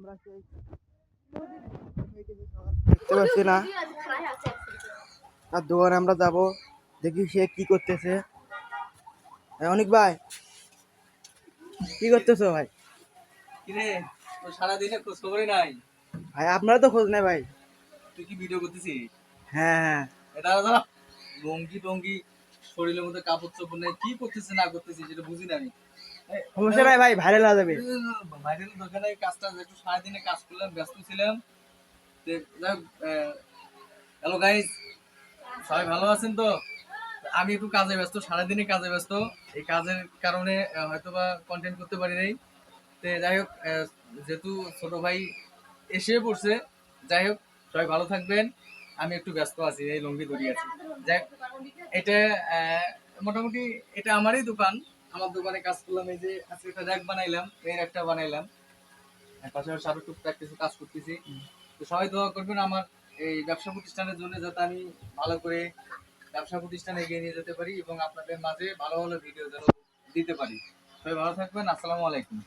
আমরা সেই দেখতে পাচ্ছি না, তার দোকানে আমরা যাব, দেখি সে কি করতেছে। অনিক ভাই, কি করতেছো ভাই? কিরে, তো সারাদিনে খোঁজ খবরই নাই। ভাই আপনারা তো খোঁজ নেই ভাই। তুই কি ভিডিও করতেছিস? হ্যাঁ হ্যাঁ, এটা দাদা লঙ্গি টঙ্গি শরীরের মধ্যে কাপড় চোপড় নেই, কি করতেছে না করতেছি সেটা বুঝি না আমি। সমস্যা নাই ভাই, ভাইরাল হয়ে যাবে। ভাইরাল দরকার নাই, কাজটা একটু সারাদিনে কাজ করলাম, ব্যস্ত ছিলাম। হ্যালো গাইস, সবাই ভালো আছেন তো? আমি একটু কাজে ব্যস্ত, সারাদিনে কাজে ব্যস্ত। এই কাজের কারণে হয়তোবা কন্টেন্ট করতে পারি নাই। তো যাই হোক, যেহেতু ছোট ভাই এসে পড়ছে, যাই হোক সবাই ভালো থাকবেন। আমি একটু ব্যস্ত আছি, এই লঙ্গি ধরি আছি। যাই হোক, এটা মোটামুটি এটা আমারই দোকান। আমার দোকানে কাজ করলাম, এই যে আজকে একটা র্যাক বানাইলাম, এই র্যাকটা বানাইলাম, পাশাপাশি আরো টুকটাক কিছু কাজ করতেছি। তো সবাই দোয়া করবেন আমার এই ব্যবসা প্রতিষ্ঠানের জন্য, যাতে আমি ভালো করে ব্যবসা প্রতিষ্ঠানে এগিয়ে নিয়ে যেতে পারি এবং আপনাদের মাঝে ভালো ভালো ভিডিও যেন দিতে পারি। সবাই ভালো থাকবেন। আসসালামু আলাইকুম।